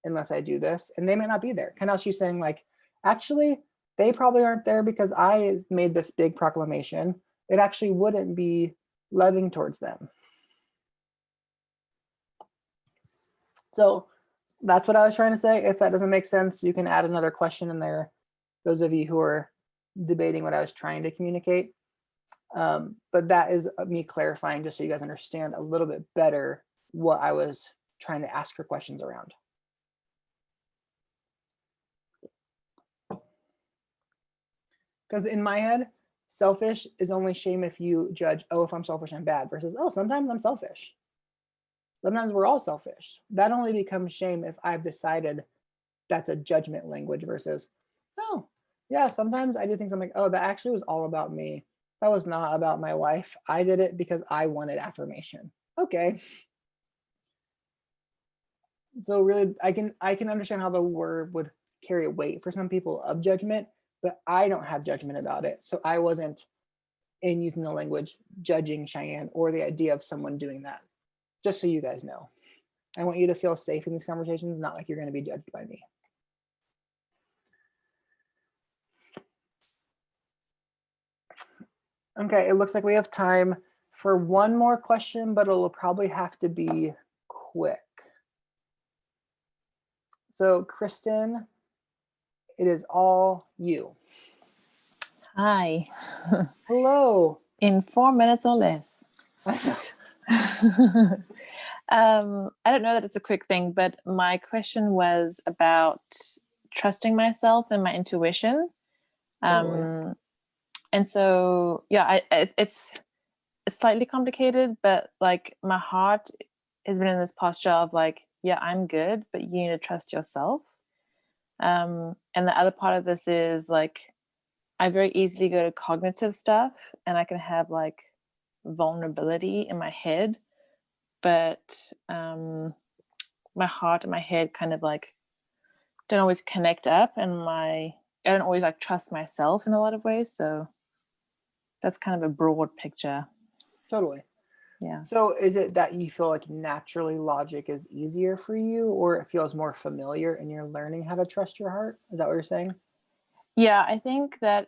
unless I do this. And they may not be there. Kind of how she's saying, like, actually, they probably aren't there because I made this big proclamation. It actually wouldn't be loving towards them. So that's what I was trying to say. If that doesn't make sense, you can add another question in there, those of you who are debating what I was trying to communicate. But that is me clarifying, just so you guys understand a little bit better what I was trying to ask her questions around. Because in my head, selfish is only shame if you judge, oh, if I'm selfish, I'm bad, versus, oh, sometimes I'm selfish. Sometimes we're all selfish. That only becomes shame if I've decided that's a judgment language, versus, oh, yeah, sometimes I do things I'm like, oh, that actually was all about me. That was not about my wife. I did it because I wanted affirmation. Okay. So really, I can understand how the word would carry weight for some people of judgment, but I don't have judgment about it. So I wasn't, in using the language, judging Cheyenne or the idea of someone doing that. Just so you guys know. I want you to feel safe in these conversations, not like you're going to be judged by me. Okay, it looks like we have time for one more question, but it'll probably have to be quick. So Kristen, it is all you.
Hi.
Hello.
In 4 minutes or less. I don't know that it's a quick thing, but my question was about trusting myself and my intuition.
Totally.
And so, yeah, it's slightly complicated, but like my heart has been in this posture of like, yeah, I'm good, but you need to trust yourself. And the other part of this is like, I very easily go to cognitive stuff and I can have like vulnerability in my head, but my heart and my head kind of like don't always connect up, and I don't always like trust myself in a lot of ways. So that's kind of a broad picture.
Totally.
Yeah.
So is it that you feel like naturally logic is easier for you, or it feels more familiar and you're learning how to trust your heart? Is that what you're saying?
Yeah, I think that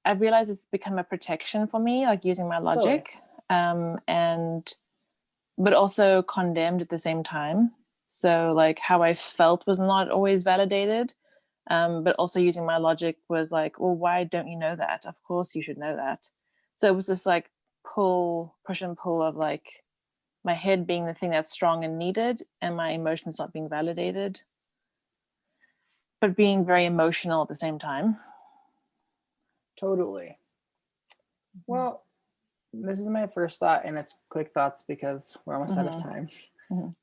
I've realized it's become a protection for me, like using my logic, but also condemned at the same time. So like how I felt was not always validated, but also using my logic was like, well, why don't you know that? Of course you should know that. So it was just like push and pull of like my head being the thing that's strong and needed, and my emotions not being validated, but being very emotional at the same time.
Totally. Well, this is my first thought, and it's quick thoughts because we're almost out of time.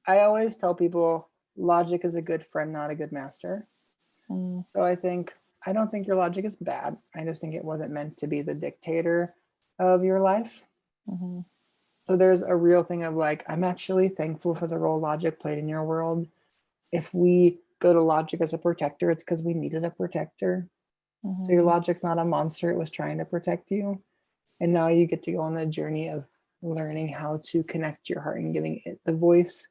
I always tell people logic is a good friend, not a good master. So I don't think your logic is bad. I just think it wasn't meant to be the dictator of your life. So there's a real thing of like, I'm actually thankful for the role logic played in your world. If we go to logic as a protector, it's because we needed a protector. So your logic's not a monster. It was trying to protect you. And now you get to go on the journey of learning how to connect your heart and giving it the voice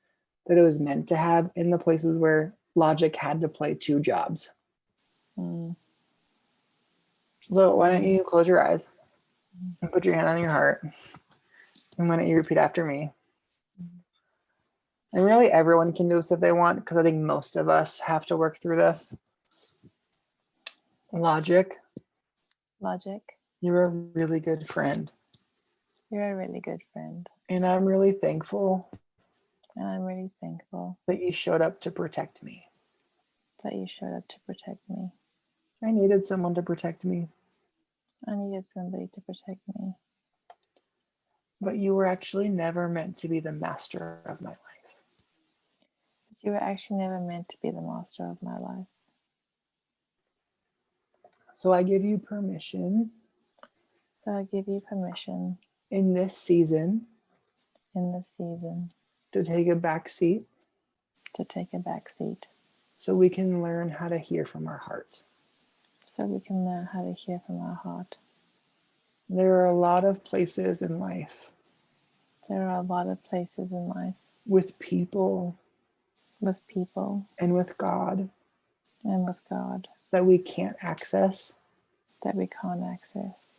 that it was meant to have in the places where logic had to play two jobs. So why don't you close your eyes and put your hand on your heart? And why don't you repeat after me? And really everyone can do this if they want, because I think most of us have to work through this. Logic, you're a really good friend.
You're a really good friend.
And I'm really thankful
that
you showed up to protect me. I needed someone to protect me.
Somebody to protect me.
But you were actually never meant to be the master of my life.
You were actually never meant to be the master of my life.
So I give you permission in this season to take a back seat so we can learn how to hear from our heart. There are a lot of places in life with people and with God that we can't access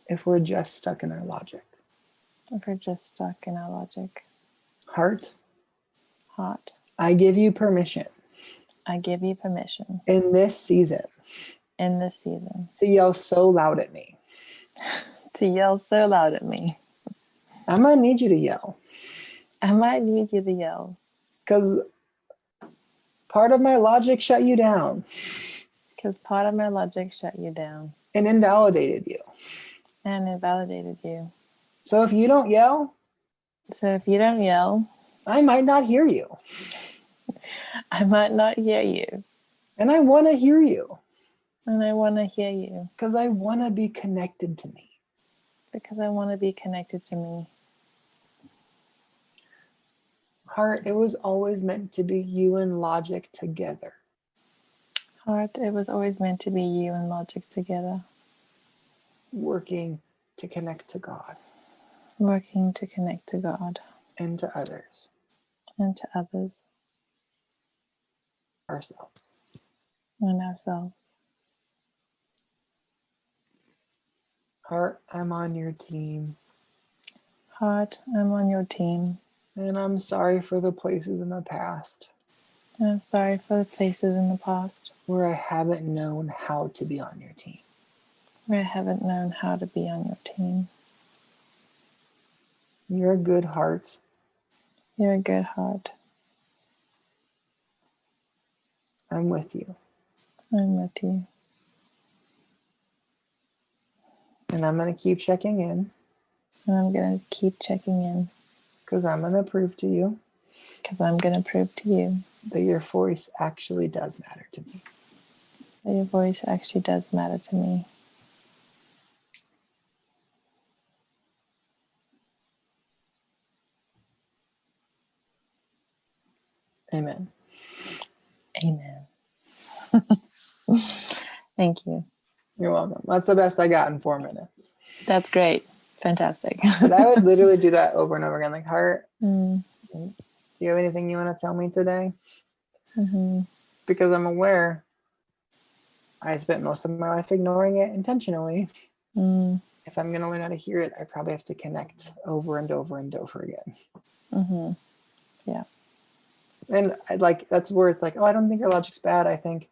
if we're just stuck in our logic. Heart, I give you permission in this season to yell so loud at me. I might need you to yell. Because part of my logic shut you down. And invalidated you. So if you don't yell, I might not hear you. And I want to hear you. Because I want to be connected to me. Heart, it was always meant to be you and logic together. Working to connect to God. And to others. Ourselves. Heart, I'm on your team. And I'm sorry for the places in the past where I haven't known how to be on your team. You're a good heart. I'm with you. And I'm going to keep checking in. Because I'm going to prove to you that your voice actually does matter to me. Amen.
Thank you.
You're welcome. That's the best I got in 4 minutes.
That's great. Fantastic.
But I would literally do that over and over again. Like, Heart,
Mm,
do you have anything you want to tell me today?
mhm,
Because I'm aware I spent most of my life ignoring it intentionally.
mm,
If I'm going to learn how to hear it, I probably have to connect over and over and over again.
mhm.
And that's where it's like, oh, I don't think your logic's bad. I think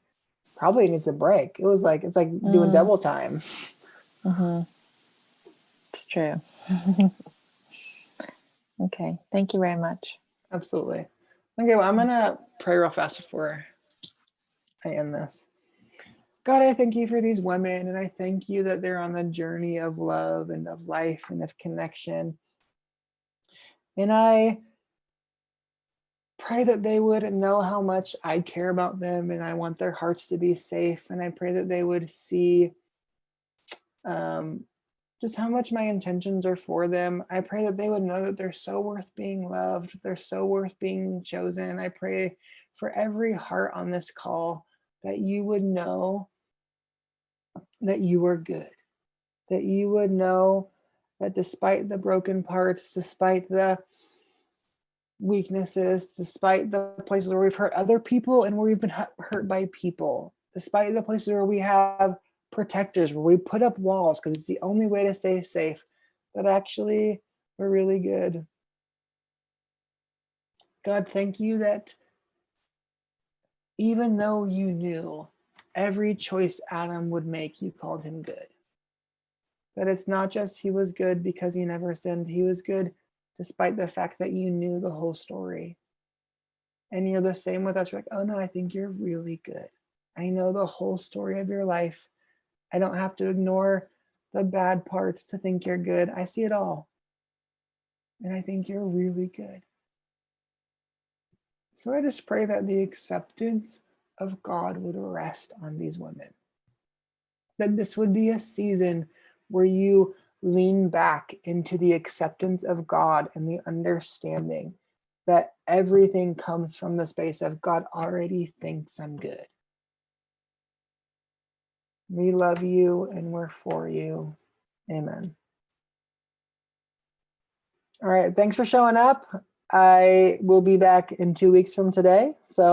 probably it needs a break. It's like doing double time.
Mhm. It's true. Okay. Thank you very much.
Absolutely. Okay, well, I'm going to pray real fast before I end this. God, I thank you for these women, and I thank you that they're on the journey of love and of life and of connection. And I pray that they would know how much I care about them, and I want their hearts to be safe. And I pray that they would see just how much my intentions are for them. I pray that they would know that they're so worth being loved. They're so worth being chosen. I pray for every heart on this call that you would know that you are good, that you would know that despite the broken parts, despite the weaknesses, despite the places where we've hurt other people and where we've been hurt by people, despite the places where we have protectors, where we put up walls because it's the only way to stay safe, that actually we're really good. God, thank you that even though you knew every choice Adam would make, you called him good. That it's not just he was good because he never sinned, he was good despite the fact that you knew the whole story. And you're the same with us. You're like, oh no, I think you're really good. I know the whole story of your life. I don't have to ignore the bad parts to think you're good. I see it all. And I think you're really good. So I just pray that the acceptance of God would rest on these women. That this would be a season where you lean back into the acceptance of God and the understanding that everything comes from the space of God already thinks I'm good. We love you and we're for you. Amen. All right. Thanks for showing up. I will be back in 2 weeks from today. So